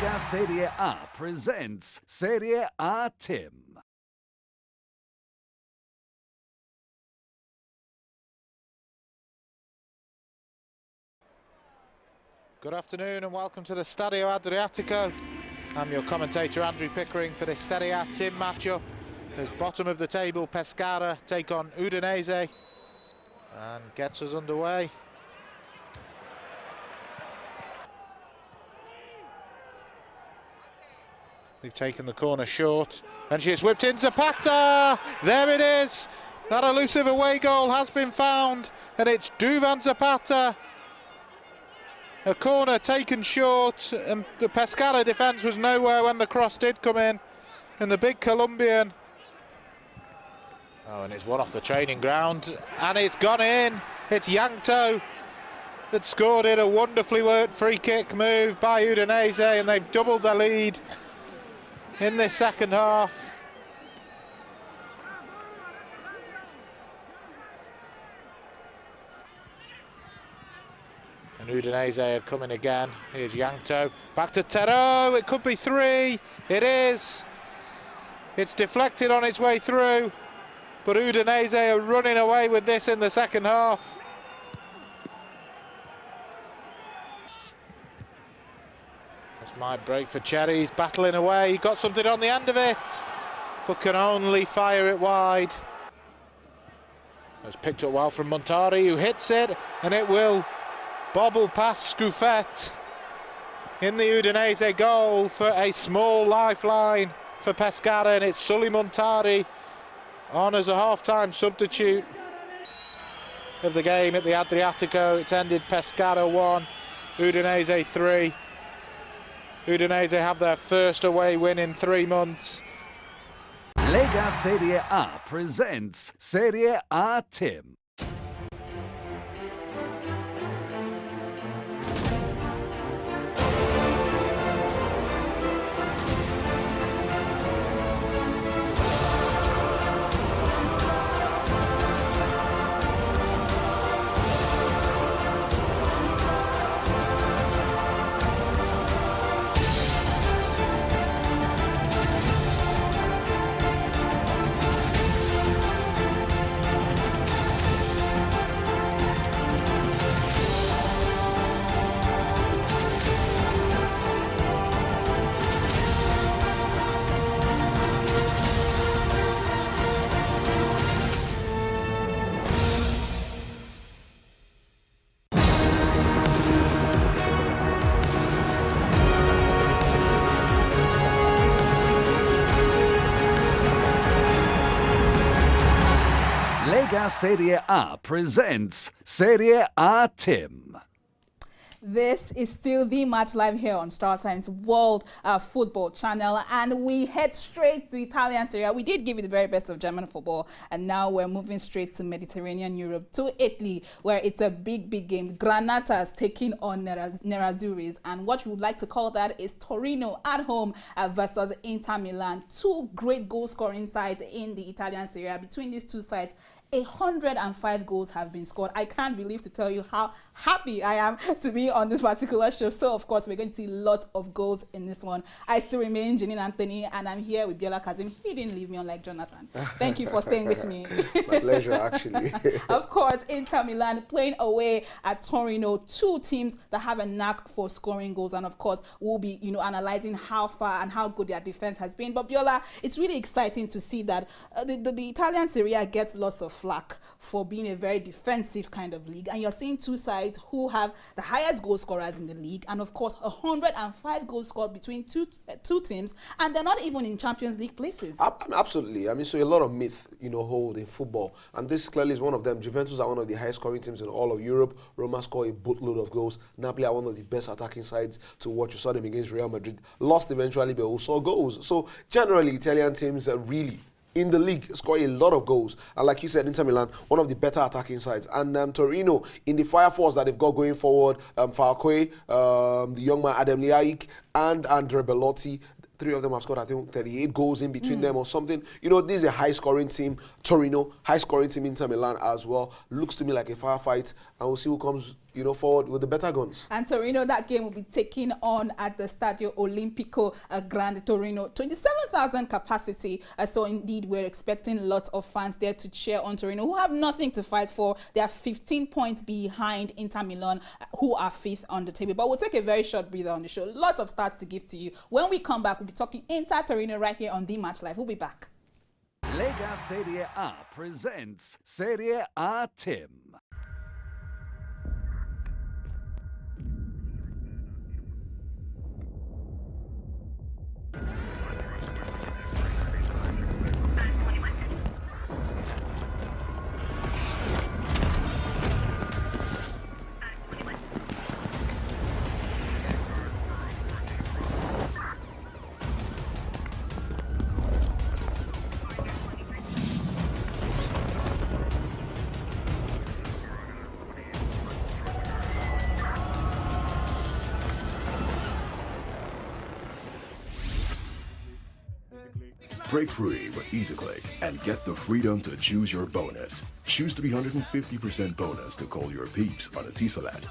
Lega Serie A presents Serie A Tim. Good afternoon and welcome to the Stadio Adriatico. I'm your commentator Andrew Pickering for this Serie A Tim matchup as bottom of the table Pescara take on Udinese and gets us underway. They've taken the corner short and she's whipped in Zapata. There it is. That elusive away goal has been found and it's Duvan Zapata. A corner taken short and the Pescara defence was nowhere when the cross did come in. And the big Colombian. Oh, and it's one off the training ground and it's gone in. It's Yankto that scored it. A wonderfully worked free kick move by Udinese and they've doubled their lead in this second half. And Udinese are coming again. Here's Yankto. Back to Tero. It could be three. It is. It's deflected on its way through. But Udinese are running away with this in the second half. This might break for Cherry. He's battling away. He got something on the end of it, but can only fire it wide. It's picked up well from Montari, who hits it, and it will bobble past Scuffet in the Udinese goal for a small lifeline for Pescara, and it's Sully Montari on as a half-time substitute of the game at the Adriatico. It's ended Pescara 1, Udinese 3. Udinese have their first away win in 3 months. Lega Serie A presents Serie A Tim. Lega Serie A presents Serie A Tim. This is still the match live here on StarTimes World Football Channel, and we head straight to Italian Serie A. We did give you the very best of German football, and now we're moving straight to Mediterranean Europe, to Italy, where it's a big game. Granatas taking on Nerazzurris, and what we would like to call that is Torino at home versus Inter Milan. Two great goal-scoring sides in the Italian Serie A. Between these two sides, 105 goals have been scored. I can't believe to tell you how happy I am to be on this particular show. So, of course, we're going to see lots of goals in this one. I still remain Janine Anthony, and I'm here with Biola Kazeem. He didn't leave me on like Jonathan. Thank you for staying with me. My pleasure, actually. Of course, Inter Milan playing away at Torino. Two teams that have a knack for scoring goals, and of course, we'll be analyzing how far and how good their defense has been. But Biola, it's really exciting to see that the Italian Serie A gets lots of flack for being a very defensive kind of league, and you're seeing two sides who have the highest goal scorers in the league, and of course 105 goals scored between two teams, and they're not even in Champions League places. Absolutely. I mean, so a lot of myth hold in football, and this clearly is one of them. Juventus are one of the highest scoring teams in all of Europe. Roma score a boatload of goals. Napoli are one of the best attacking sides to watch. You saw them against Real Madrid, lost eventually, but also goals. So generally Italian teams are really in the league, score a lot of goals. And like you said, Inter Milan, one of the better attacking sides. And Torino, in the fire force that they've got going forward, Falque, the young man Adem Liaik, and Andre Bellotti, three of them have scored, I think, 38 goals in between them or something. This is a high-scoring team. Torino, high-scoring team. Inter Milan as well. Looks to me like a firefight, and we'll see who comes forward with the better guns. And Torino, that game will be taken on at the Stadio Olimpico Grande Torino, 27,000 capacity. So indeed, we're expecting lots of fans there to cheer on Torino, who have nothing to fight for. They are 15 points behind Inter Milan, who are 5th on the table. But we'll take a very short breather on the show. Lots of stats to give to you. When we come back, we'll be talking Inter Torino right here on The Match Live. We'll be back. Lega Serie A presents Serie A Tim. Break free with EasyClick and get the freedom to choose your bonus. Choose 350% bonus to call your peeps on a Etisalat,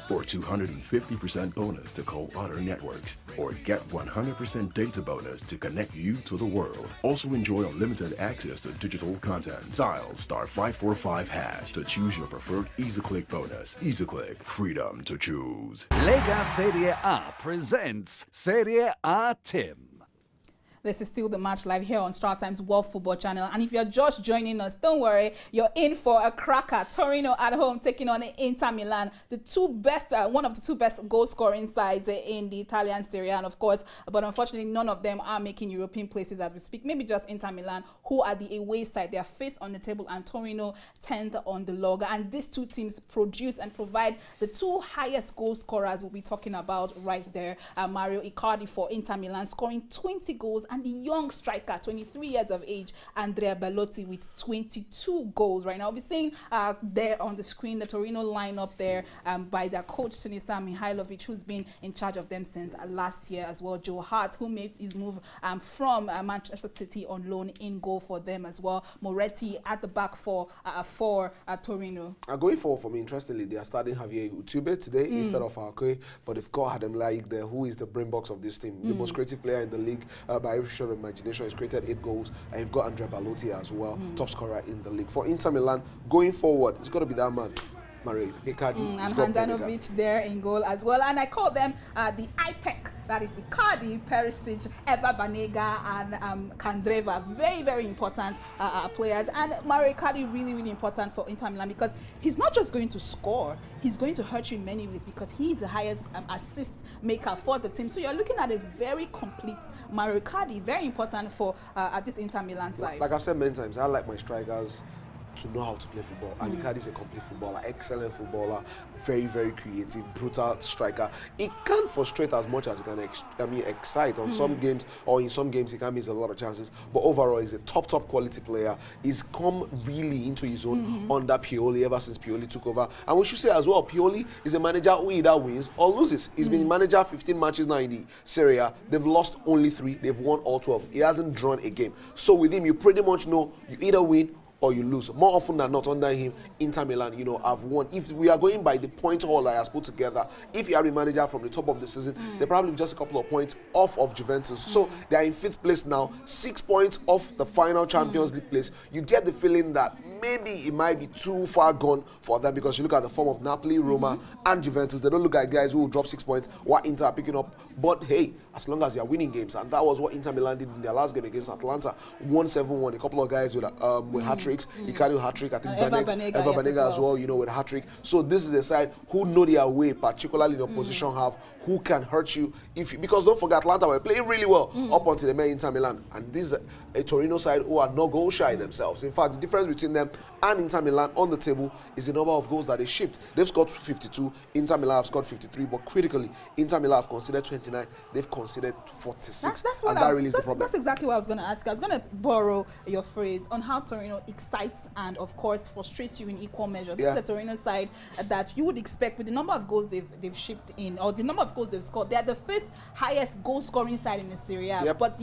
or 250% bonus to call other networks, or get 100% data bonus to connect you to the world. Also enjoy unlimited access to digital content. Dial *545# to choose your preferred EasyClick bonus. EasyClick, freedom to choose. Lega Serie A presents Serie A Tim. This is still The Match Live here on StarTimes World Football Channel. And if you're just joining us, don't worry, you're in for a cracker. Torino at home taking on Inter Milan, the two best, one of the two best goal-scoring sides in the Italian Serie A. And of course, but unfortunately, none of them are making European places as we speak. Maybe just Inter Milan, who are the away side. They are 5th on the table, and Torino 10th on the log. And these two teams produce and provide the two highest goal scorers we'll be talking about right there. Mario Icardi for Inter Milan, scoring 20 goals, and the young striker, 23 years of age, Andrea Bellotti, with 22 goals right now. We'll be seeing there on the screen the Torino lineup there by their coach, Sinisa Mihailovic, who's been in charge of them since last year as well. Joe Hart, who made his move from Manchester City on loan, in goal for them as well. Moretti at the back for Torino. Going forward for me, interestingly, they are starting Javier Utube today instead of Akwe, but they've got Adem Laik there, who is the brain box of this team, the most creative player in the league by every shot of imagination. He's created 8 goals, and you've got Andrea Ballotti as well, top scorer in the league. For Inter Milan, going forward, it's got to be that man, Mario Icardi. And Handanovic there in goal as well. And I call them the IPEC. That is Icardi, Perisic, Eva Banega, and Kandreva. Very, very important players. And Mario Icardi really, really important for Inter Milan, because he's not just going to score, he's going to hurt you in many ways, because he's the highest assist maker for the team. So you're looking at a very complete Mario Icardi, very important for this Inter Milan side. Like I've said many times, I like my strikers to know how to play football. And Icardi is a complete footballer, excellent footballer, very, very creative, brutal striker. It can frustrate as much as it can excite on some games, or in some games he can miss a lot of chances. But overall, he's a top quality player. He's come really into his own under Pioli ever since Pioli took over. And we should say as well, Pioli is a manager who either wins or loses. He's been manager 15 matches now in the Serie A. They've lost only 3. They've won all 12. He hasn't drawn a game. So with him, you pretty much know you either win or you lose. More often than not, under him, Inter Milan, have won. If we are going by the point haul that has put together, if you are a manager from the top of the season, they're probably just a couple of points off of Juventus. So they are in 5th place now, 6 points off the final Champions League place. You get the feeling that maybe it might be too far gone for them, because you look at the form of Napoli, Roma, and Juventus. They don't look like guys who will drop 6 points while Inter are picking up. But hey, as long as they are winning games, and that was what Inter Milan did in their last game against Atalanta, 1-7-1. A couple of guys with hat-tricks. Icardi hat-trick, I think Eva Banega as well, with a hat-trick. So this is a side who know their way, particularly in the opposition half, who can hurt you because don't forget, Atalanta were playing really well up until they met Inter Milan, and this is a Torino side who are not goal shy themselves. In fact, the difference between them and Inter Milan on the table is the number of goals that they shipped. They've scored 52, Inter Milan have scored 53, but critically, Inter Milan have conceded 29, they've conceded 46. That's exactly what I was going to ask. I was going to borrow your phrase on how Torino excites and, of course, frustrates you in equal measure. This is a Torino side that you would expect, with the number of goals they've shipped in, or the number of goals they've scored. They are the 5th highest goal-scoring side in the Serie A, but,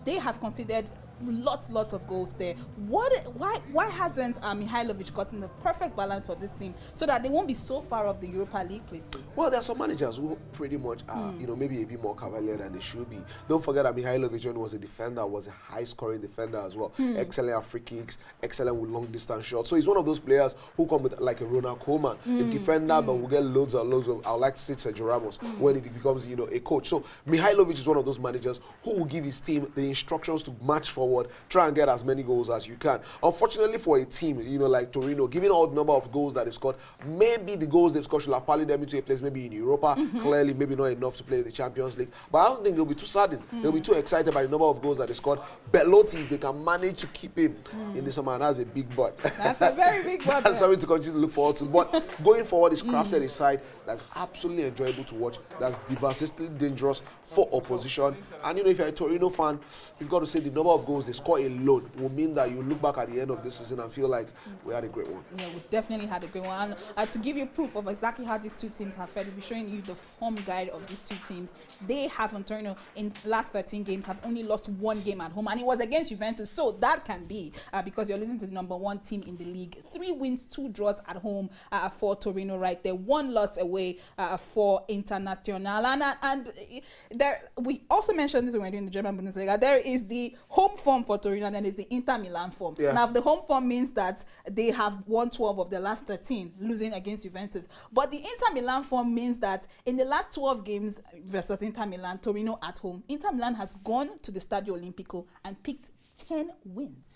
they have conceded lots of goals there. Why hasn't Mihailovic gotten the perfect balance for this team so that they won't be so far off the Europa League places? Well, there are some managers who pretty much are, maybe a bit more cavalier than they should be. Don't forget that Mihailovic, when he was a defender, was a high-scoring defender as well. Excellent at free kicks, excellent with long-distance shots. So he's one of those players who come with like a Ronald Koeman, a defender, but will get loads and loads of. I would like to say Sergio Ramos when he becomes, a coach. So Mihailovic is one of those managers who will give his team the instructions to march forward, try and get as many goals as you can. Unfortunately for a team, like Torino, given all the number of goals that they scored, maybe the goals they've scored should have parlayed them into a place maybe in Europa. Clearly, maybe not enough to play in the Champions League. But I don't think they'll be too saddened. They'll be too excited by the number of goals that they scored. Belotti, if they can manage to keep him in the summer, that's a big but. That's a very big but. That's something to continue to look forward to. But going forward, is crafted a side that's absolutely enjoyable to watch, that's devastatingly dangerous for opposition. And if you're a Torino fan, you've got to say the number of goals they score alone will mean that you look back at the end of this season and feel like we had a great one. Yeah, we definitely had a great one. And to give you proof of exactly how these two teams have fared, we'll be showing you the form guide of these two teams. They have, in Torino, in last 13 games, have only lost one game at home, and it was against Juventus. So that can be because you're listening to the number one team in the league. 3 wins, 2 draws at home for Torino right there. 1 loss away for Internazionale. And there, we also mentioned this when we were doing the German Bundesliga. There is the home form for Torino, and then there's the Inter Milan form. Yeah. Now, the home form means that they have won 12 of their last 13, losing against Juventus. But the Inter Milan form means that in the last 12 games versus Inter Milan, Torino at home, Inter Milan has gone to the Stadio Olimpico and picked 10 wins.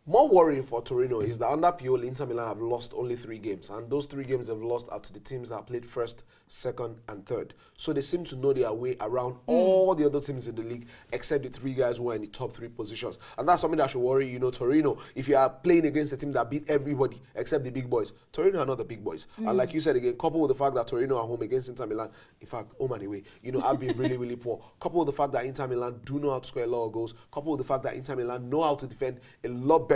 More worrying for Torino is that under Pioli, Inter Milan have lost only 3 games, and those 3 games they've lost are to the teams that played first, second, and third. So they seem to know their way around all the other teams in the league, except the 3 guys who are in the top 3 positions. And that's something that should worry, Torino. If you are playing against a team that beat everybody except the big boys, Torino are not the big boys. And like you said again, coupled with the fact that Torino are home against Inter Milan, in fact, home and away, have been really, really poor. Coupled with the fact that Inter Milan do know how to score a lot of goals, coupled with the fact that Inter Milan know how to defend a lot better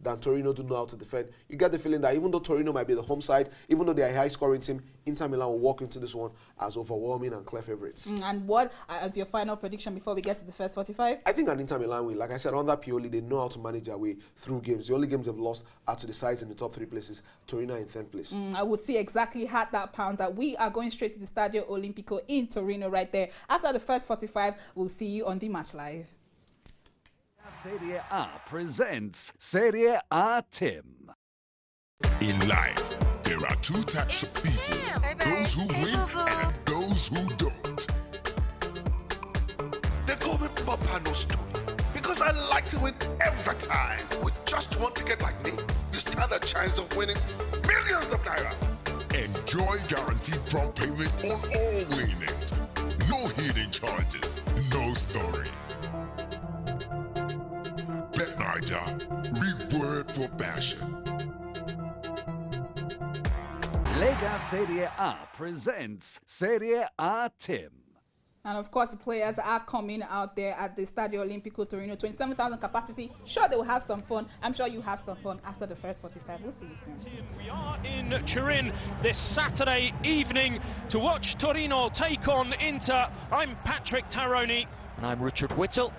than Torino do know how to defend. You get the feeling that even though Torino might be the home side, even though they are a high-scoring team, Inter Milan will walk into this one as overwhelming and clear favourites. And what as your final prediction before we get to the first 45? I think an Inter Milan win. Like I said, under Pioli, they know how to manage their way through games. The only games they've lost are to the sides in the top 3 places. Torino in 10th place. I will see exactly how that pounds that we are going straight to the Stadio Olimpico in Torino right there. After the first 45, we'll see you on the match live. Serie A presents Serie A Tim. In life, there are 2 types of people, those who win and those who don't. They call me Papa No Story because I like to win every time. With just one ticket like me, you stand a chance of winning millions of naira. Enjoy guaranteed prompt payment on all winnings. No hidden charges, no story. Bet Naija, reward for passion. Lega Serie A presents Serie A Tim. And of course, the players are coming out there at the Stadio Olimpico Torino, 27,000 capacity. Sure, they will have some fun. I'm sure you have some fun after the first 45. We'll see you soon. We are in Turin this Saturday evening to watch Torino take on Inter. I'm Patrick Taroni. And I'm Richard Whittle.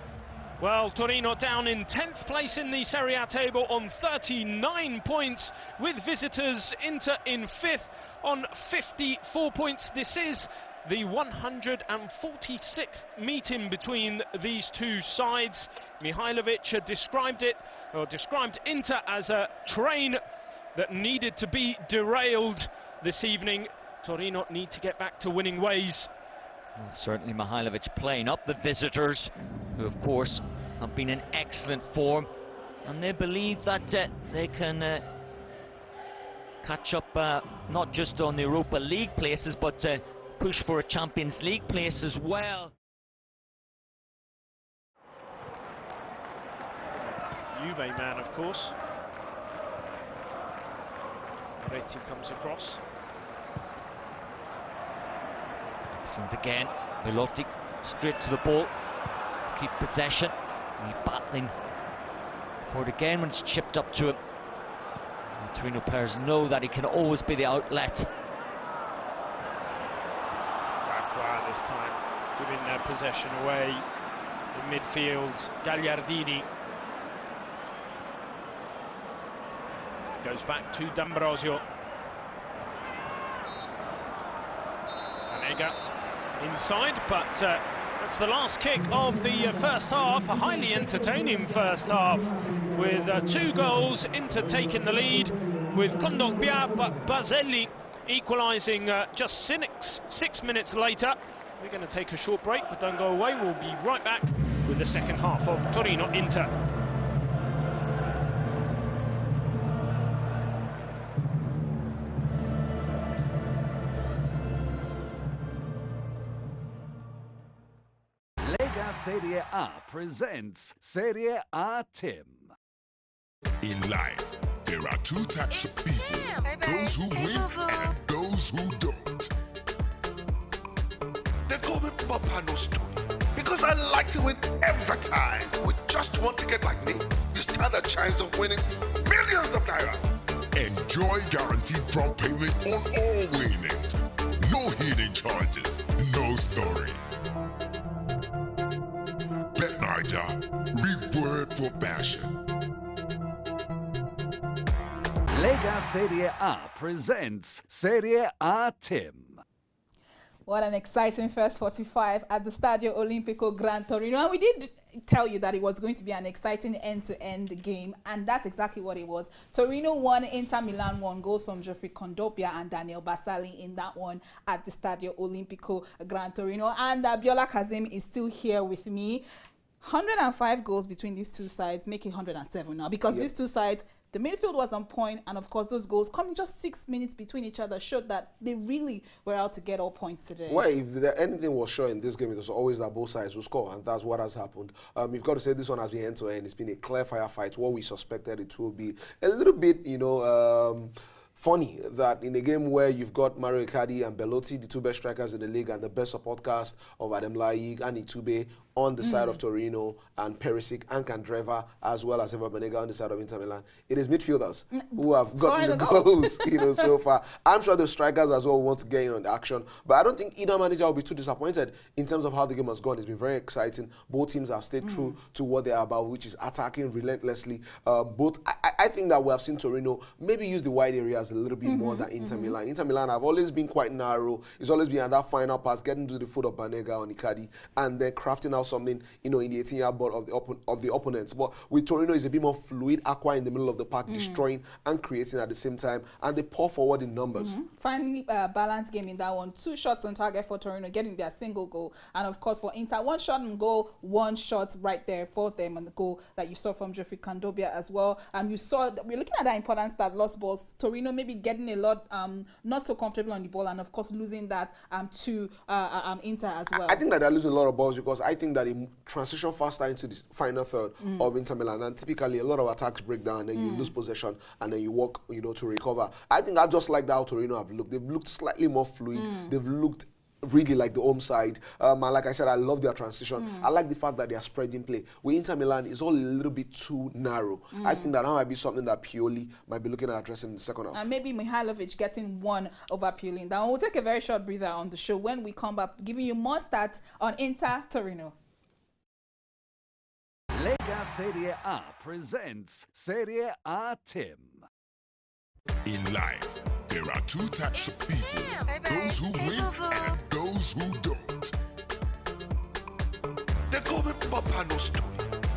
Well, Torino down in 10th place in the Serie A table on 39 points, with visitors Inter in 5th on 54 points. This is the 146th meeting between these 2 sides. Mihailovic described Inter as a train that needed to be derailed this evening. Torino need to get back to winning ways. Well, certainly Mihailovic playing up the visitors, who of course have been in excellent form, and they believe that they can catch up not just on the Europa League places, but push for a Champions League place as well. Juve man, of course. Moretti comes across. Excellent again. Belotti straight to the ball. Keep possession. He's battling for it again when it's chipped up to him. The Torino players know that he can always be the outlet. Aqua this time giving possession away in midfield. Gagliardini Goes back to D'Ambrosio. Anega inside, but that's the last kick of the first half. A highly entertaining first half with 2 goals. Inter taking the lead with Kondogbia, but Baselli equalising just 6 minutes later. We're going to take a short break, but don't go away. We'll be right back with the second half of Torino Inter. Serie A presents Serie A Tim. In life, there are 2 types of people, those who win and those who don't. They call me Papa Story because I like to win every time. With just 1 ticket like me, you stand a chance of winning millions of naira. Enjoy guaranteed prompt payment on all winnings. No hidden charges, no story. Bet Naija, reward for passion. Lega Serie A presents Serie A Tim. What an exciting first 45 at the Stadio Olimpico Gran Torino. And we did tell you that it was going to be an exciting end-to-end game, and that's exactly what it was. Torino won, Inter Milan won. Goals from Geoffrey Kondogbia and Daniel Baselli in that one at the Stadio Olimpico Gran Torino. And Biola Kazeem is still here with me. 105 goals between these 2 sides, make it 107 now, because these 2 sides, the midfield was on point, and of course those goals coming just 6 minutes between each other showed that they really were out to get all points today. Well, if anything was sure in this game, it was always that both sides will score, and that's what has happened. You've got to say this one has been end-to-end. It's been a clear firefight. What we suspected it will be. A little bit, funny that in a game where you've got Mario Icardi and Belotti, the 2 best strikers in the league, and the best support cast of Adem Laik and Itube on the side of Torino, and Perisic and Candreva, as well as Eva Banega on the side of Inter Milan. It is midfielders who have gotten the goals, so far. I'm sure the strikers as well want to get in on the action, but I don't think either manager will be too disappointed in terms of how the game has gone. It's been very exciting. Both teams have stayed true to what they are about, which is attacking relentlessly. I think that we have seen Torino maybe use the wide areas a little bit more than Inter Milan. Inter Milan have always been quite narrow. It's always been at that final pass, getting to the foot of Banega on Icardi, and then crafting out something, in the 18-yard board of the opponents. But with Torino, it's a bit more fluid, Aqua in the middle of the park, destroying and creating at the same time, and they pour forward in numbers. Finally, balanced game in that one. 2 shots on target for Torino, getting their single goal, and of course for Inter, 1 shot on goal, 1 shot right there for them on the goal that you saw from Geoffrey Kondogbia as well. You saw that we're looking at that important stat, lost balls. Torino maybe getting a lot not so comfortable on the ball, and of course losing that to Inter as well. I think that they're losing a lot of balls because I think that they transition faster into the final third of Inter Milan, and typically a lot of attacks break down, and then you lose possession, and then you work, to recover. I think I just like how Torino have looked. They've looked slightly more fluid. They've looked really like the home side. And like I said, I love their transition. I like the fact that they are spreading play. With Inter Milan, it's all a little bit too narrow. I think that might be something that Pioli might be looking at addressing in the second half. And maybe Mihailovic getting 1 over Pioli. Now we'll take a very short breather on the show. When we come back, giving you more stats on Inter Torino. Lega Serie A presents Serie A Tim. In life, there are 2 types of people, those who win and those who don't. They call me Papa Story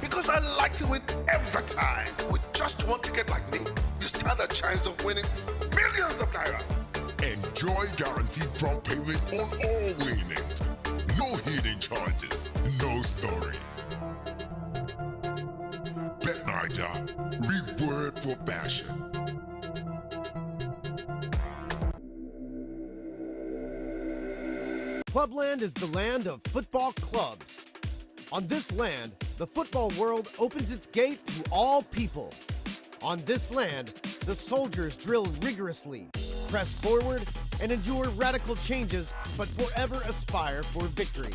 because I like to win every time. With just 1 ticket like me, you stand a chance of winning millions of naira. Enjoy guaranteed prompt payment on all winnings. No hidden charges, no story. Bet Naija, reward for passion. Clubland is the land of football clubs. On this land, the football world opens its gate to all people. On this land, the soldiers drill rigorously, press forward, and endure radical changes, but forever aspire for victory.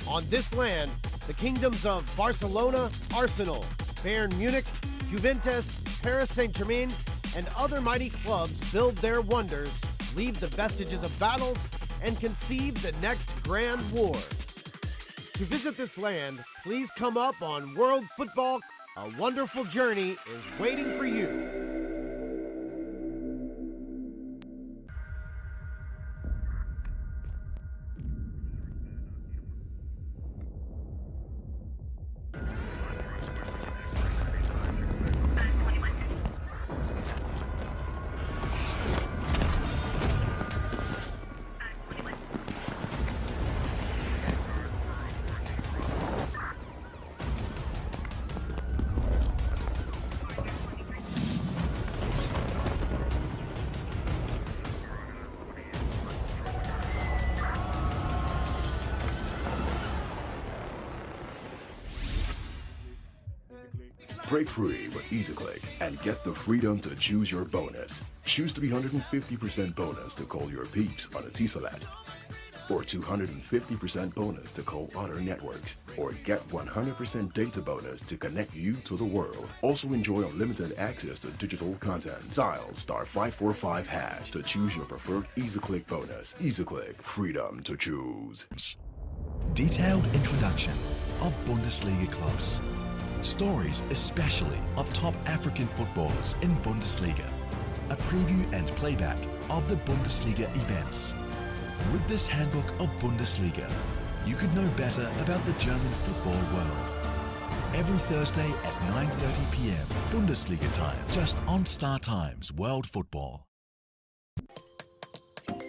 On this land, the kingdoms of Barcelona, Arsenal, Bayern Munich, Juventus, Paris Saint-Germain, and other mighty clubs build their wonders, leave the vestiges of battles, and conceive the next grand war. To visit this land, please come up on World Football. A wonderful journey is waiting for you. Break free with EasyClick and get the freedom to choose your bonus. Choose 350% bonus to call your peeps on a Etisalat, or 250% bonus to call other networks, or get 100% data bonus to connect you to the world. Also enjoy unlimited access to digital content. Dial *545# to choose your preferred EasyClick bonus. EasyClick, freedom to choose. Detailed introduction of Bundesliga clubs. Stories especially of top African footballers in Bundesliga. A preview and playback of the Bundesliga events. With this handbook of Bundesliga, you could know better about the German football world. Every Thursday at 9:30 p.m. Bundesliga time, just on StarTimes World Football. Stop!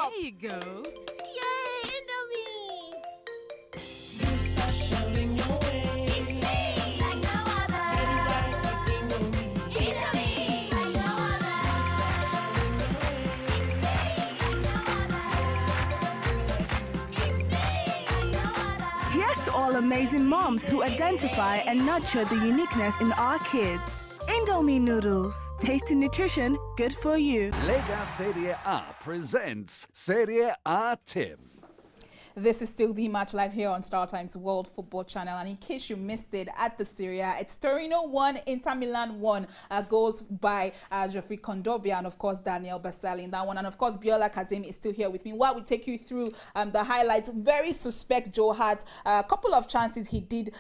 There you go. Yay, Indomie! Here's to all amazing moms who identify and nurture the uniqueness in our kids. Indomie noodles. Tasty nutrition, good for you. Lega Serie A presents Serie A Tip. This is still the match live here on StarTimes World Football Channel, and in case you missed it, at the Serie A, it's Torino 1, Inter Milan 1, goes by Geoffrey Kondogbia and of course Daniel Baselli in that one, and of course Biola Kazeem is still here with me while we take you through the highlights. Very suspect Joe Hart, a couple of chances he did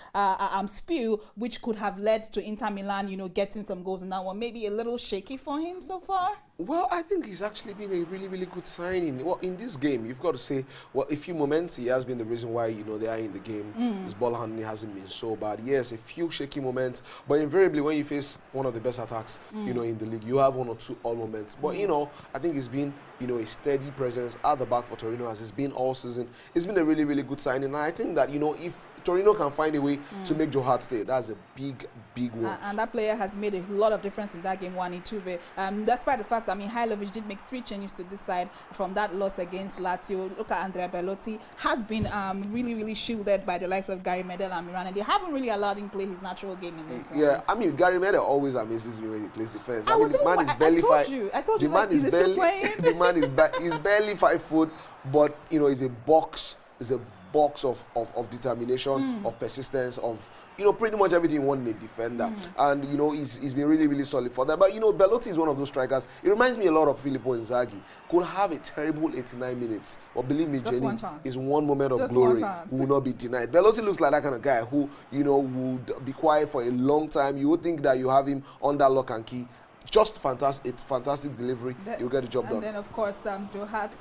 spew, which could have led to Inter Milan, getting some goals in that one. Maybe a little shaky for him so far. Well, I think he's actually been a really, really good signing. Well, in this game, you've got to say, well, a few moments, he has been the reason why, they are in the game. His ball handling hasn't been so bad. Yes, a few shaky moments, but invariably, when you face one of the best attacks, in the league, you have one or two all moments. But, I think it's been, a steady presence at the back for Torino, as it's been all season. It's been a really, really good signing. And I think that, if Torino can find a way to make Joe Hart stay, that's a big, big one. And that player has made a lot of difference in that game, one in Tuve. Despite the fact that Mihailovic did make 3 changes to this side from that loss against Lazio. Look at Andrea Bellotti, has been really, really shielded by the likes of Gary Medel and Milan, and they haven't really allowed him play his natural game in this one. Yeah, Gary Medel always amazes me when he plays defense. I told you, the man is barely playing. The man is barely 5 foot, but he's a box. Is a box of determination, of persistence, of pretty much everything you want in a defender. And he's been really, really solid for that. But Bellotti is one of those strikers. It reminds me a lot of Filippo Inzaghi. Could have a terrible 89 minutes, but believe me, Janine, is one moment of glory who will not be denied. Bellotti looks like that kind of guy who would be quiet for a long time. You would think that you have him under lock and key. Just fantastic. It's fantastic delivery. You'll get the job done. And then of course Joe Hart,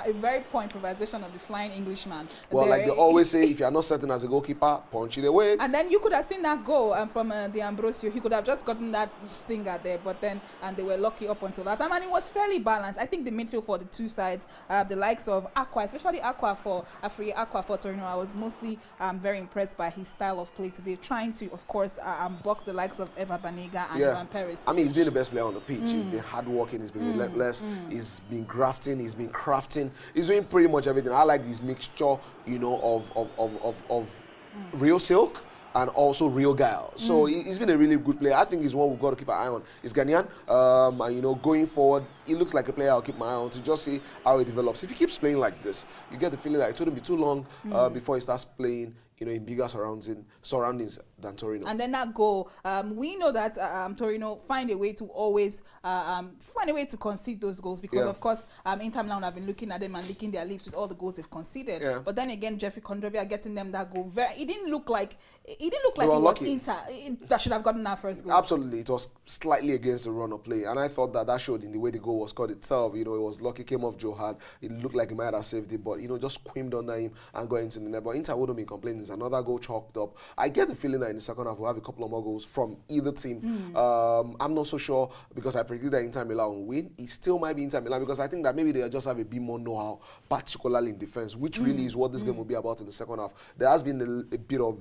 a very poor improvisation of the flying Englishman. Well, like they always say, if you're not certain as a goalkeeper, punch it away. And then you could have seen that goal from the Ambrosio. He could have just gotten that stinger there, but then they were lucky up until that time, and it was fairly balanced. I think the midfield for the two sides, the likes of Aqua, especially Aqua for Torino, I was mostly very impressed by his style of play today, trying to, of course, box the likes of Eva Banega and Ivan Perez. He's been the best player on the pitch. He's been hardworking, he's been relentless, he's been grafting, he's been crafting. He's doing pretty much everything. I like this mixture, of real silk and also real guile. So he's been a really good player. I think he's one we've got to keep an eye on. He's Ghanaian, and going forward, he looks like a player I'll keep my eye on to just see how he develops. If he keeps playing like this, you get the feeling that it wouldn't be too long before he starts playing, in bigger surroundings than Torino. And then that goal, we know that Torino find a way to always find a way to concede those goals because, of course, Inter Milan have been looking at them and licking their lips with all the goals they've conceded. Yeah. But then again, Geoffrey Kondogbia getting them that goal, it didn't look like it was Inter that should have gotten that first goal. Absolutely, it was slightly against the run of play, and I thought that showed in the way the goal was scored itself. It was lucky, came off Joe Hart. It looked like he might have saved it, but just squeamed under him and got into the net. But Inter wouldn't be complaining. There's another goal chalked up. I get the feeling that in the second half we'll have a couple of more goals from either team. I'm not so sure because I predict that Inter Milan will win. It still might be Inter Milan because I think that maybe they just have a bit more know-how, particularly in defense, which really is what this game will be about in the second half. There has been a bit of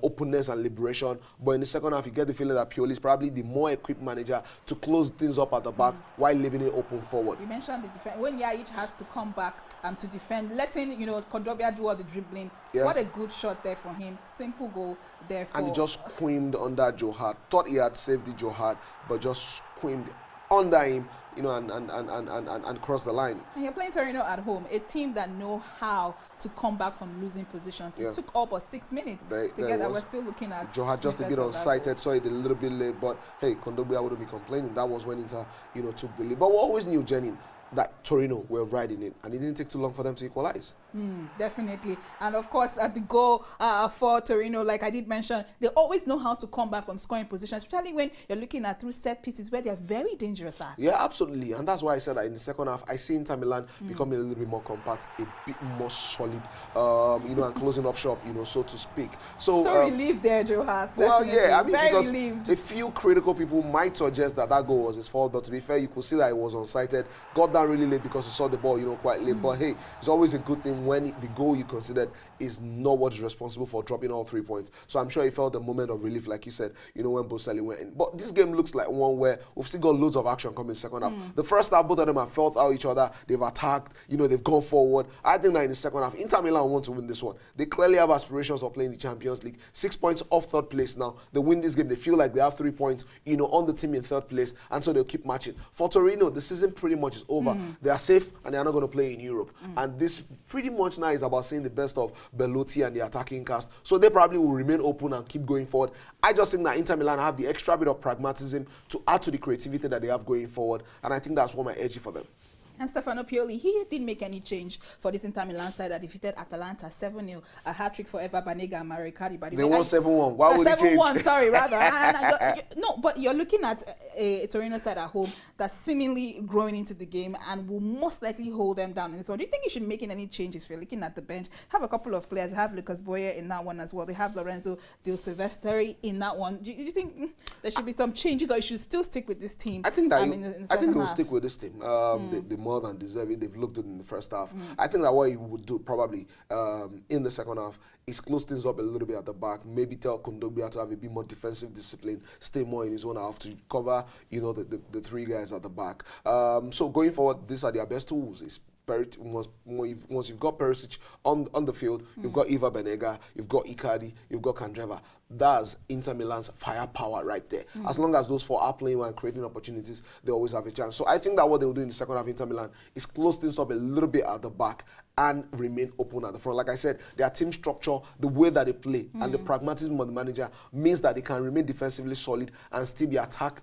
openness and liberation, but in the second half you get the feeling that Pioli is probably the more equipped manager to close things up at the back while leaving it open forward. You mentioned the defense. When Yaich has to come back to defend, letting Kondogbia do all the dribbling. Yeah. What a good good shot there for him. Simple goal there for... And he just squeamed under Joe Hart. Thought he had saved the Joe Hart, but just squeamed under him, you know, and crossed the line. And you're playing Torino at home, a team that know how to come back from losing positions. It took all but 6 minutes to get that. We're still looking at... Joe Hart just a bit unsighted, saw it a little bit late, but hey, Kondogbia wouldn't be complaining. That was when Inter, you know, took the lead. But we always knew, Janine, that Torino were riding it, and it didn't take too long for them to equalize. Definitely. And of course, at the goal for Torino, like I did mention, they always know how to come back from scoring positions, especially when you're looking at through set pieces where they're very dangerous at. Yeah, absolutely. And that's why I said that in the second half, I see Inter Milan becoming a little bit more compact, a bit more solid, you know, and closing up shop, you know, so to speak. So relieved there, Joe Hart. Well, yeah, I mean, very because relieved. A few critical people might suggest that that goal was his fault, but to be fair, you could see that it was unsighted. Got down really late because he saw the ball, you know, quite late. But hey, it's always a good thing when the goal you considered is not what is responsible for dropping all 3 points. So I'm sure he felt a moment of relief, like you said, you know, when Boselli went in. But this game looks like one where we've still got loads of action coming in the second half. The first half, both of them have felt out each other. They've attacked, you know, they've gone forward. I think that in the second half, Inter Milan want to win this one. They clearly have aspirations of playing the Champions League. 6 points off third place now. They win this game. They feel like they have 3 points, you know, on the team in third place, and so they'll keep matching. For Torino, the season pretty much is over. They are safe, and they are not going to play in Europe. And this pretty much now is about seeing the best of Belotti and the attacking cast. So they probably will remain open and keep going forward. I just think that Inter Milan have the extra bit of pragmatism to add to the creativity that they have going forward. And I think that's what my edge for them. And Stefano Pioli, he didn't make any change for this Inter Milan side that defeated Atalanta 7-0, a hat-trick for Eva Banega and Mario Icardi. They won 7-1. Why would he change? 7-1, sorry, rather. No, but you're looking at a Torino side at home that's seemingly growing into the game and will most likely hold them down in this one. Do you think you should make any changes if you're looking at the bench? Have a couple of players. They have Lucas Boyer in that one as well. They have Lorenzo Di Silvestri in that one. Do you think there should be some changes, or you should still stick with this team? I think that I think they'll stick with this team. They more than deserve it. They've looked good in the first half. I think that what he would do probably in the second half is close things up a little bit at the back. Maybe tell Kondogbia to have a bit more defensive discipline, stay more in his own half to cover, you know, the 3 guys at the back. So going forward, these are their best tools. Once you've got Perisic on the field, you've got Eva Banega, you've got Icardi, you've got Candreva. That's Inter Milan's firepower right there. As long as those 4 are playing well and creating opportunities, they always have a chance. So I think that what they will do in the second half, Inter Milan, is close things up a little bit at the back and remain open at the front. Like I said, their team structure, the way that they play, and the pragmatism of the manager means that they can remain defensively solid and still be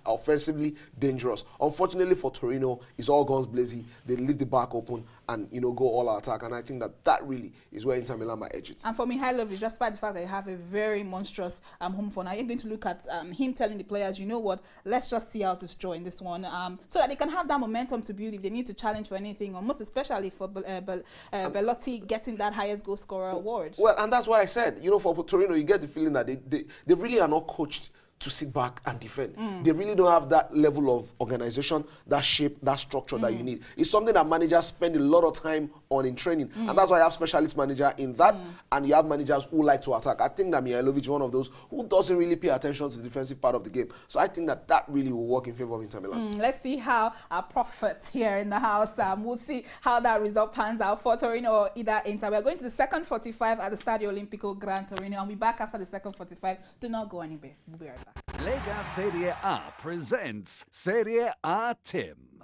offensively dangerous. Unfortunately for Torino, it's all guns blazing. They leave the back open and, you know, go all out attack. And I think that really is where Inter Milan might edge it. And for Mihailovic, despite the fact that you have a very monstrous home for now, you're going to look at him telling the players, you know what, let's just see out this draw in this one, so that they can have that momentum to build if they need to challenge for anything, or most especially for Belotti getting that highest goal scorer award. Well, and that's what I said. You know, for Torino, you get the feeling that they really are not coached to sit back and defend. They really don't have that level of organization, that shape, that structure that you need. It's something that managers spend a lot of time on in training. And that's why you have specialist manager in that, and you have managers who like to attack. I think that Mihailovic is one of those who doesn't really pay attention to the defensive part of the game. So I think that really will work in favor of Inter Milan. Let's see how our prophet here in the house, we'll see how that result pans out for Torino or either Inter. We're going to the second 45 at the Stadio Olimpico Gran Torino. I'll be back after the second 45. Do not go anywhere. We'll be right back. Lega Serie A presents Serie A Tim.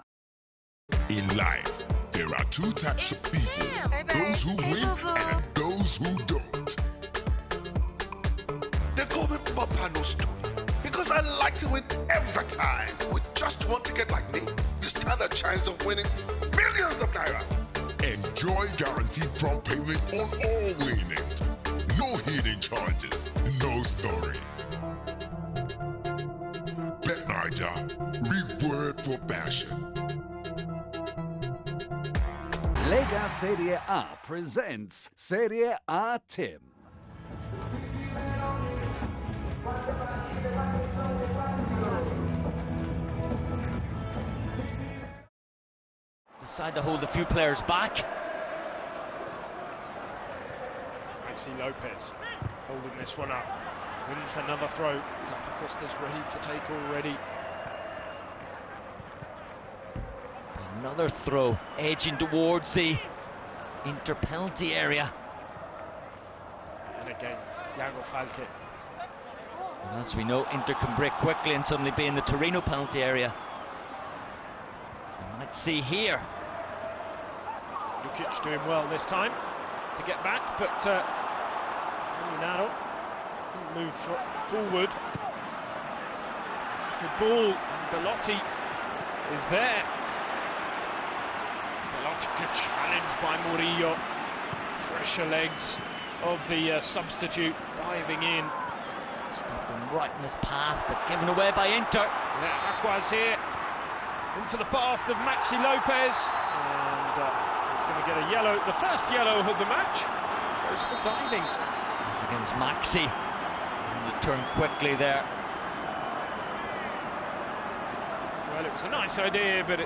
In life, there are 2 types of people, those who win and those who don't. They call me Papa No Story because I like to win every time. With just one ticket like me, you stand a chance of winning millions of naira. Enjoy guaranteed prompt payment on all winnings. No hidden charges, no story. Bet Naija, reward for passion. Lega Serie A presents Serie A Tim. Decide to hold a few players back. Maxi Lopez holding this one up. Wins another throw. Zappacosta's ready to take already. Another throw, edging towards the Inter penalty area. And again, Iago Falque. And as we know, Inter can break quickly and suddenly be in the Torino penalty area. We might see here. Lukic doing well this time to get back, but now didn't move forward. The ball, and Belotti is there. Belotti good challenge by Murillo. Fresher legs of the substitute diving in. Stopped him right in his path, but given away by Inter. Yeah, Aqua's here into the path of Maxi Lopez, and he's going to get a yellow, the first yellow of the match. Goes for diving. It's against Maxi. And the turn quickly there. Well, it was a nice idea, but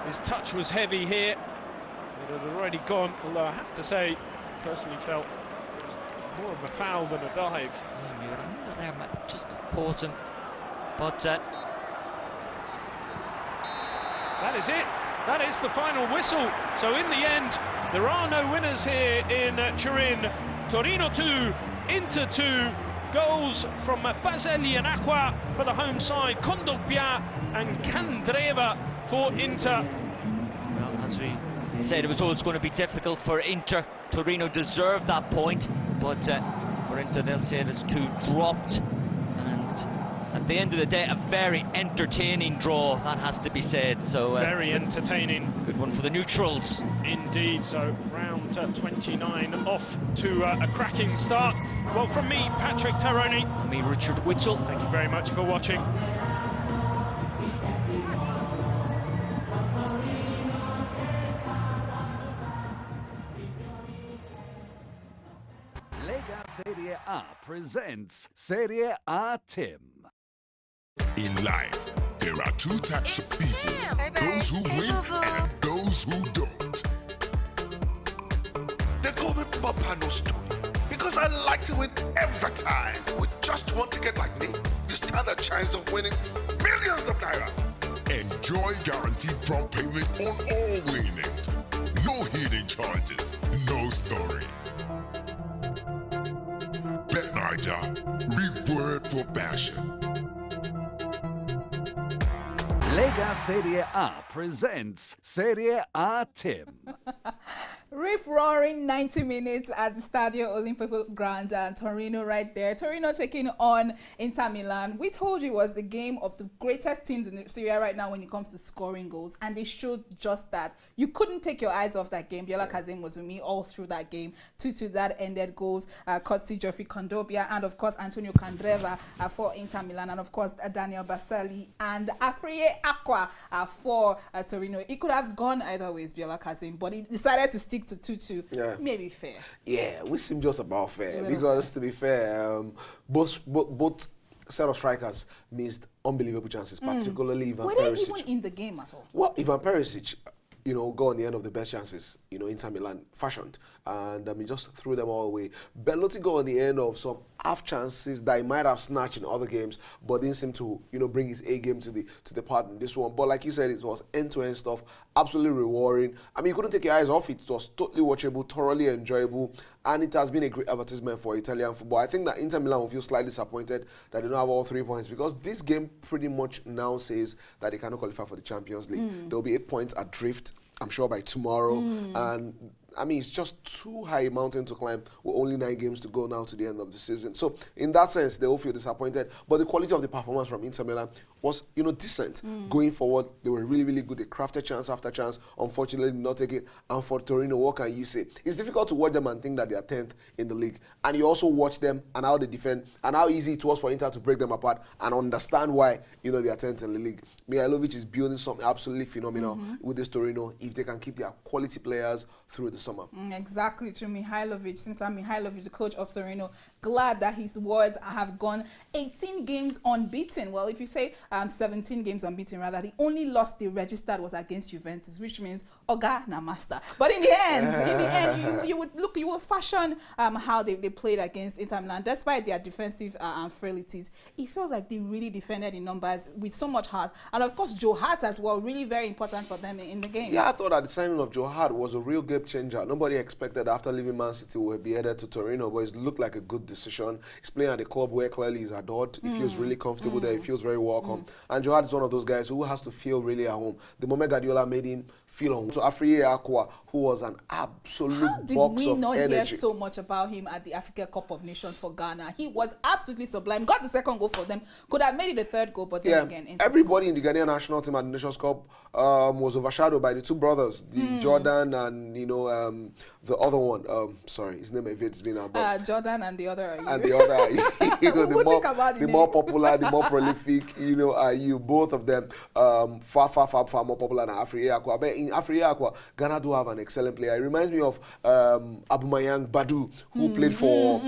his touch was heavy here. It had already gone, although I have to say, personally felt it was more of a foul than a dive. Yeah, you remember there, might just caught him. But that is it. That is the final whistle. So in the end, there are no winners here in Turin. Torino 2, Inter 2. Goals from Baselli and Aqua for the home side, Kondogbia and Candreva for Inter. Well, as we said, it was always going to be difficult for Inter. Torino deserved that point, but for Inter, they'll say it as 2 dropped. And at the end of the day, a very entertaining draw, that has to be said. So very entertaining. Good one for the neutrals. Indeed, so round 29 off to a cracking start. Well, from me, Patrick Taroni. And me, Richard Whittle. Thank you very much for watching. Lega Serie A presents Serie A Tim. In life, there are 2 types of people, those who win and those who don't. They call me Papa No Story because I like to win every time. With just one ticket like me, you stand a chance of winning millions of naira. Enjoy guaranteed prompt payment on all winnings. No hidden charges, no story. Bet Naija, reward for passion. Lega Serie A presents Serie A Tim. Rip-roaring 90 minutes at the Stadio Olimpico Grande, Torino right there. Torino taking on Inter Milan. We told you it was the game of the greatest teams in the Serie A right now when it comes to scoring goals, and they showed just that. You couldn't take your eyes off that game. Biola Kazeem was with me all through that game. 2-2 that ended goals, courtesy Geoffrey Kondogbia and, of course, Antonio Candreva for Inter Milan, and, of course, Daniel Baselli and Afriye Aqua for Torino. It could have gone either ways, Biola Kazeem, but he decided to stick to 2-2. Yeah. Maybe fair. Yeah, we seem just about fair because, to be fair, both set of strikers missed unbelievable chances, particularly Ivan Perisic. Were they even in the game at all? Well, Ivan Perisic, go on the end of the best chances, Inter Milan fashioned. And he just threw them all away. Belotti go on the end of some half chances that he might have snatched in other games, but didn't seem to, bring his A game to the part in this one. But like you said, it was end-to-end stuff, absolutely rewarding. You couldn't take your eyes off it. It was totally watchable, thoroughly enjoyable, and it has been a great advertisement for Italian football. I think that Inter Milan will feel slightly disappointed that they don't have all 3 points, because this game pretty much now says that they cannot qualify for the Champions League. There will be 8 points adrift, I'm sure, by tomorrow, and it's just too high a mountain to climb with only 9 games to go now to the end of the season. So in that sense, they will feel disappointed. But the quality of the performance from Inter Milan was, decent. Going forward, they were really, really good. They crafted chance after chance. Unfortunately, not take it. And for Torino, what can you say? It's difficult to watch them and think that they are 10th in the league. And you also watch them and how they defend and how easy it was for Inter to break them apart and understand why, they are 10th in the league. Mihajlovic is building something absolutely phenomenal with this Torino if they can keep their quality players through the summer. Exactly, to Mihajlovic. Since I'm Mihajlovic, the coach of Torino, glad that his words have gone 18 games unbeaten. Well, if you say 17 games unbeaten, rather, the only loss they registered was against Juventus, which means Oga na master. But in the end, you will fashion how they played against Inter Milan, despite their defensive frailties. It felt like they really defended in numbers with so much heart, and of course Joe Hart as well, really very important for them in the game. Yeah, I thought that the signing of Joe Hart was a real game changer Manager. Nobody expected after leaving Man City will be headed to Torino, but it looked like a good decision. He's playing at a club where clearly he's adored. He feels really comfortable there. He feels very welcome. And Gerrard is one of those guys who has to feel really at home. The moment Guardiola made him feel home. So Afriye Aqua, who was an absolute box of energy. How did we not hear so much about him at the Africa Cup of Nations for Ghana? He was absolutely sublime. Got the second goal for them. Could have made it the third goal, but then again. Everybody in the Ghanaian national team at the Nations Cup was overshadowed by the two brothers, Jordan and the other one. Sorry, his name evades me now. Jordan and the other. The more popular, the more prolific. You both of them far more popular than Afriye Aqua. But in Afriye Aqua, Ghana do have an excellent player. It reminds me of Abumayang Badu, who played for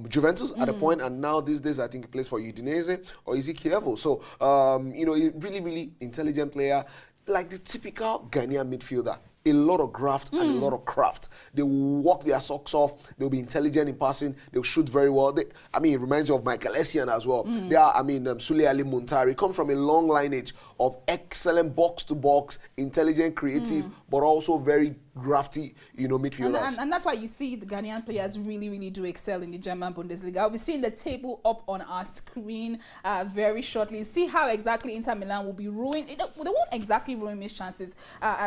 Juventus at a point, and now these days I think he plays for Udinese or is he Kievo? So really intelligent player, like the typical Ghanaian midfielder. A lot of graft and a lot of craft. They will walk their socks off. They'll be intelligent in passing. They'll shoot very well. It reminds you of Michael Essien as well. They are, Sule Ali Muntari come from a long lineage of excellent box-to-box, intelligent, creative, but also very grafty, midfielders. And that's why you see the Ghanaian players really do excel in the German Bundesliga. I'll be seeing the table up on our screen very shortly. See how exactly Inter Milan will be ruined. They won't exactly ruin his chances.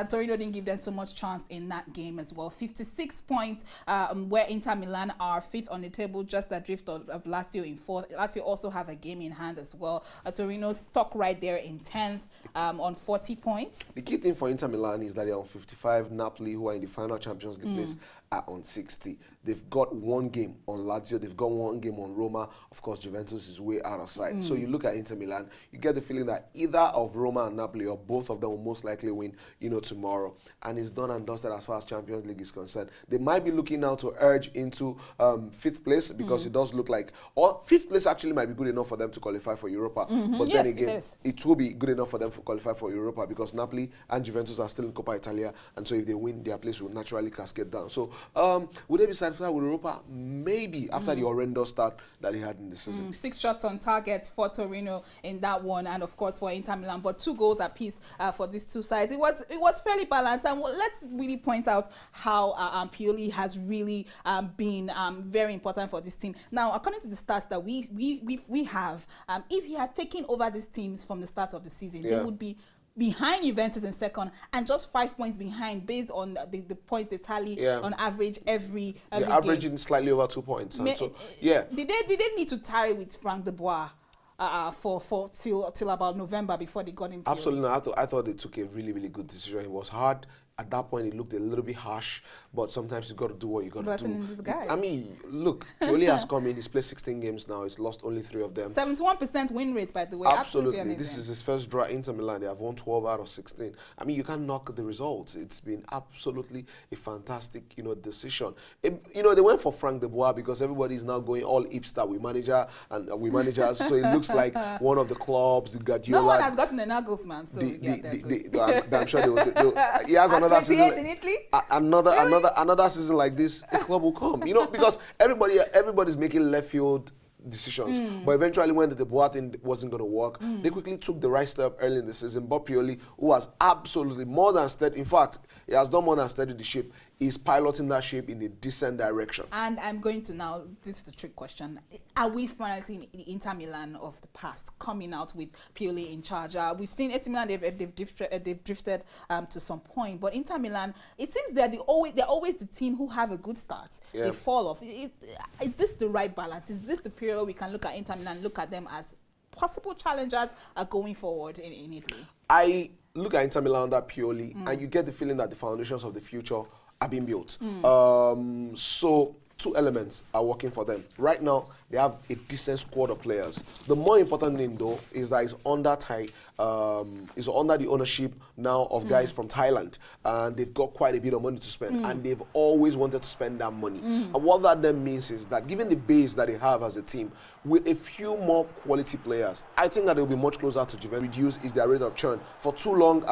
Torino didn't give them so much chance in that game as well. 56 points, where Inter Milan are 5th on the table, just adrift of Lazio in 4th. Lazio also have a game in hand as well. Torino stuck right there in 10th on 40 points. The key thing for Inter Milan is that they're on 55. Napoli, who are in the final Champions League place, are on 60. They've got one game on Lazio. They've got one game on Roma. Of course, Juventus is way out of sight. So you look at Inter Milan, you get the feeling that either of Roma and Napoli or both of them will most likely win, tomorrow. And it's done and dusted as far as Champions League is concerned. They might be looking now to urge into 5th place because it does look like, or 5th place actually might be good enough for them to qualify for Europa. But then again, it will be good enough for them to qualify for Europa because Napoli and Juventus are still in Coppa Italia. And so if they win, their place will naturally cascade down. So would they be satisfied with Europa? Maybe after the horrendous start that they had in the season. 6 shots on target for Torino in that one, and of course for Inter Milan, but 2 goals apiece for these two sides. It was fairly balanced, and let's really point out how Pioli has really been very important for this team. Now, according to the stats that we have, if he had taken over these teams from the start of the season, they would be behind Juventus in second and just 5 points behind based on the points they tally on average every They're averaging slightly over 2 points. Did they need to tarry with Frank de Boer till about November before they got him? Absolutely not. I thought they took a really good decision. It was hard. At that point, it looked a little bit harsh, but sometimes you got to do what you got to do. Look, Pioli has come in. He's played 16 games now. He's lost only 3 of them. 71% win rate, by the way. Absolutely amazing. This is his first draw. Inter Milan, they have won 12 out of 16. You can't knock the results. It's been absolutely a fantastic, decision. They went for Frank de Boer because everybody is now going all hipster with managers. So it looks like one of the clubs, the Guardiola. No one has gotten a Nagelsmann, so I'm sure he has another season. In Italy? Another season like this, the club will come. Because everybody's making left field decisions. But eventually, when the Boer thing wasn't going to work, they quickly took the right step early in the season. Bob Pioli, who has absolutely more than steadied, in fact, he has done more than steadied the ship. He's piloting that ship in a decent direction. And I'm going to now, this is the trick question. Are we finally seeing the Inter Milan of the past coming out with Pioli in charge? We've seen AC Milan, they've drifted to some point. But Inter Milan, it seems they're always the team who have a good start. They fall off. Is this the right balance? Is this the period where we can look at Inter Milan, look at them as possible challengers going forward in Italy? I look at Inter Milan under Pioli, and you get the feeling that the foundations of the future are being built. So 2 elements are working for them. Right now, they have a decent squad of players. The more important thing, though, is that it's under the ownership now of guys from Thailand, and they've got quite a bit of money to spend, and they've always wanted to spend that money. And what that then means is that given the base that they have as a team, with a few more quality players, I think that they'll be much closer to Juventus. Reduce is their rate of churn. For too long,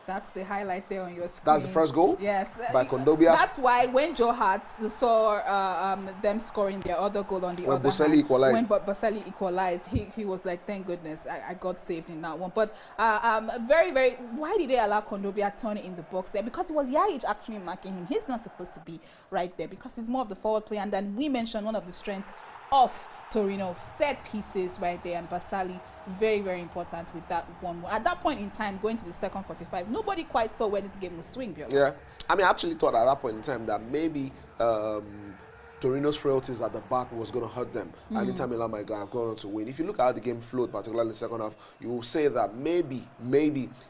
That's the highlight there on your screen. That's the first goal? Yes. By Kondobia. That's why when Joe Hart saw them scoring their other goal on the when other Boselli hand, equalized. when Boselli equalized, he was like, thank goodness, I got saved in that one. But very, very, why did they allow Kondobia turn it in the box there? Because it was Yajic actually marking him. He's not supposed to be right there because he's more of the forward player. And then we mentioned one of the strengths of Torino, set pieces right there, and Basali very, very important with that one. At that point in time, going to the second 45, nobody quite saw where this game would swing, Biola. Yeah, I mean, I actually thought at that point in time that maybe Torino's frailties at the back was going to hurt them, and Inter Milan might have gone on to win. If you look at how the game flowed, particularly in the second half, you will say that maybe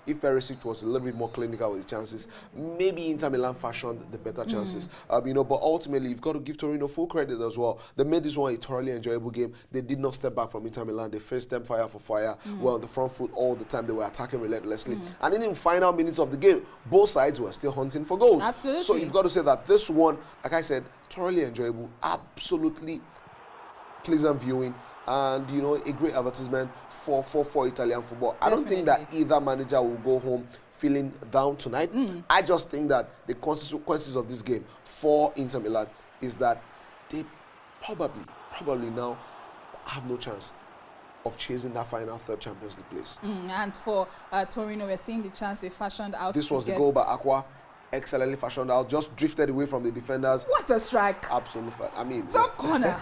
if Perisic was a little bit more clinical with his chances, maybe Inter Milan fashioned the better chances. But ultimately, you've got to give Torino full credit as well. They made this one a thoroughly enjoyable game. They did not step back from Inter Milan. They faced them fire for fire. Were on the front foot all the time. They were attacking relentlessly. And in the final minutes of the game, both sides were still hunting for goals. Absolutely. So you've got to say that this one, like I said, thoroughly enjoyable, absolutely pleasant viewing, and a great advertisement for Italian football. I don't think that either manager will go home feeling down tonight. I just think that the consequences of this game for Inter Milan is that they probably now have no chance of chasing that final third Champions League place. And for Torino, we're seeing the chance they fashioned out. This was the goal by Aqua. Excellently fashioned out, just drifted away from the defenders. What a strike! Absolutely, I mean, top corner.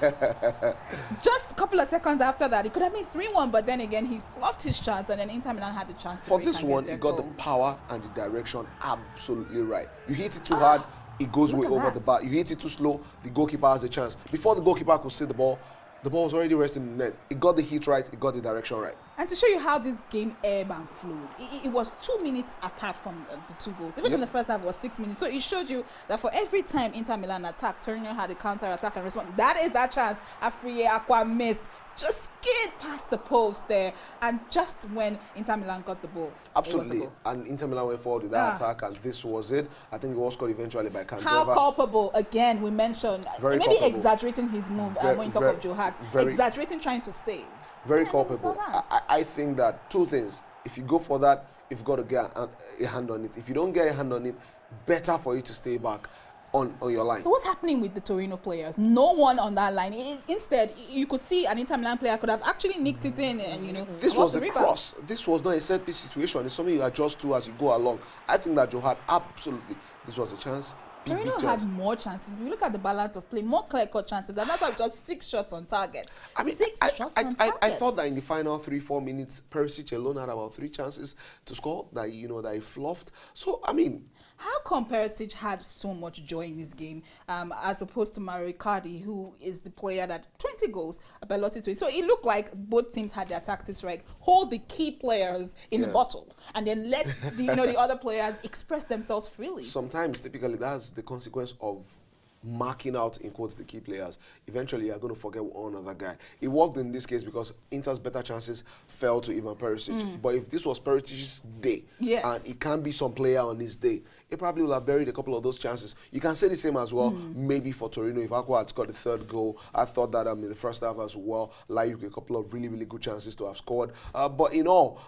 Just a couple of seconds after that, it could have been 3-1, but then again, he fluffed his chance, and then Inter Milan had the chance to for this one, he got the power and the direction absolutely right. You hit it too hard, it goes way over the bar. You hit it too slow, the goalkeeper has a chance. Before the goalkeeper could see the ball was already resting in the net. It got the heat right, it got the direction right. And to show you how this game ebbed and flowed, it was 2 minutes apart from the 2 goals. Even in the first half, it was 6 minutes. So it showed you that for every time Inter Milan attacked, Torino had a counter-attack and response. That is that chance Afriye Aqua missed. Just skid past the post there. And just when Inter Milan got the ball, absolutely. And Inter Milan went forward with that attack, and this was it. I think it was scored eventually by Candreva. How culpable, again, we mentioned. Very maybe culpable. Exaggerating his move when you talk of Joe Hart. Exaggerating trying to save. Very culpable. I think that 2 things. If you go for that, you've got to get a hand on it. If you don't get a hand on it, better for you to stay back on your line. So what's happening with the Torino players? No one on that line. Instead, you could see an Inter Milan player could have actually nicked it in, and this was a cross. This was not a set piece situation. It's something you adjust to as you go along. I think that Joe Hart absolutely. This was a chance. Torino had more chances. If you look at the balance of play, more clear-cut chances, and that's why it was 6 shots on target. I mean, 6 shots on target. I thought that in the final 3-4 minutes, Perisic alone had about 3 chances to score that that he fluffed. So I mean, how come Perisic had so much joy in this game, as opposed to Mario Icardi, who is the player that 20 goals, Belotti 20. So it looked like both teams had their tactics right. Hold the key players in the bottle, and then let the other players express themselves freely. Sometimes, typically, that's the consequence of marking out, in quotes, the key players. Eventually, you're going to forget one other guy. It worked in this case because Inter's better chances fell to Ivan Perisic. But if this was Perisic's day, and it can be some player on his day, it probably will have buried a couple of those chances. You can say the same as well, maybe for Torino. If Aqua had scored the 3rd goal, I thought that in the first half as well, like a couple of really, really good chances to have scored. But in all,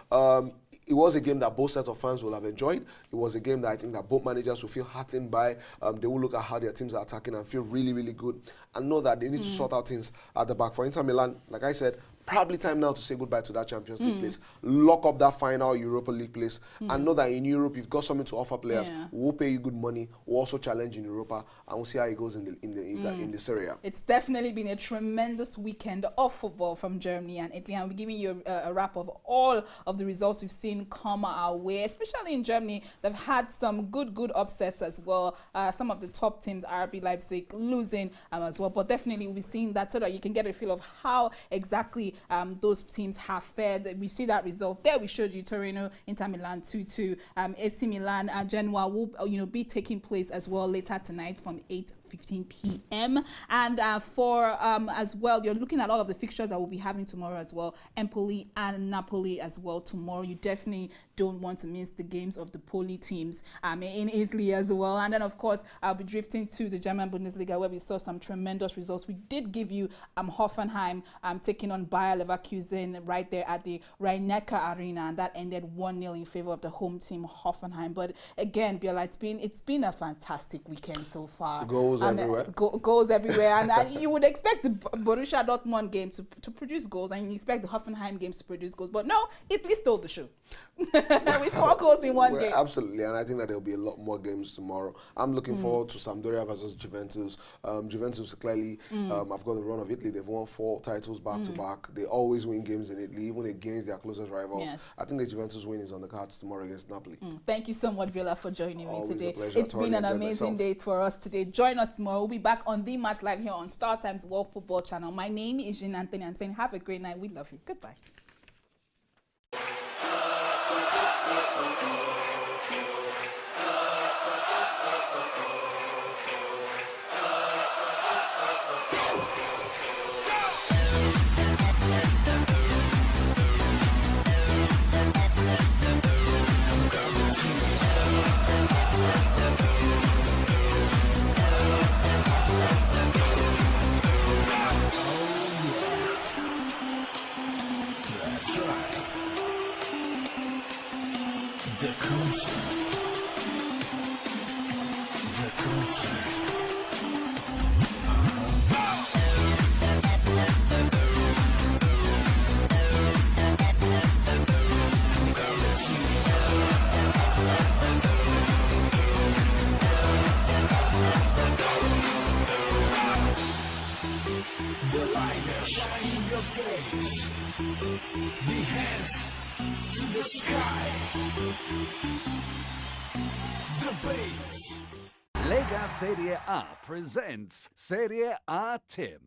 it was a game that both sets of fans will have enjoyed. It was a game that I think that both managers will feel heartened by. They will look at how their teams are attacking and feel really, really good, and know that they need to sort out things at the back. For Inter Milan, like I said, probably time now to say goodbye to that Champions League place. Lock up that final Europa League place, and know that in Europe you've got something to offer players. We'll pay you good money. We'll also challenge in Europa, and we'll see how it goes in the Serie A. It's definitely been a tremendous weekend of football from Germany and Italy, and we're giving you a wrap of all of the results we've seen come our way, especially in Germany. They've had some good upsets as well. Some of the top teams, RB Leipzig, losing as well, but definitely we'll be seeing that so that you can get a feel of how exactly those teams have fared. We see that result there. We showed you Torino, Inter Milan 2-2. AC Milan and Genoa will be taking place as well later tonight from 8:30. 7:15 p.m. And for as well, you're looking at all of the fixtures that we'll be having tomorrow as well. Empoli and Napoli as well tomorrow. You definitely don't want to miss the games of the Poli teams in Italy as well. And then, of course, I'll be drifting to the German Bundesliga, where we saw some tremendous results. We did give you Hoffenheim taking on Bayer Leverkusen right there at the Rhein-Neckar Arena, and that ended 1-0 in favor of the home team Hoffenheim. But again, Biola, it's been a fantastic weekend so far. Goals everywhere. Goals everywhere. And you would expect the Borussia Dortmund game to produce goals, and you expect the Hoffenheim games to produce goals. But no, Italy stole the show. With 4 goals in one game. Absolutely, and I think that there'll be a lot more games tomorrow. I'm looking forward to Sampdoria versus Juventus. Juventus clearly have got the run of Italy. They've won 4 titles back to back. They always win games in Italy, even against their closest rivals. Yes. I think the Juventus win is on the cards tomorrow against Napoli. Thank you so much, Biola, for joining me Always today. a pleasure. It's been an amazing day for us today. Join us tomorrow. We'll be back on The Match Live here on StarTimes World Football Channel. My name is Janine, and I'm saying have a great night. We love you. Goodbye. The light shine in your face. The hands to the sky. The bass. Lega Serie A presents Serie A Tim.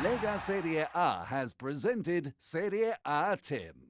Lega Serie A has presented Serie A Tim.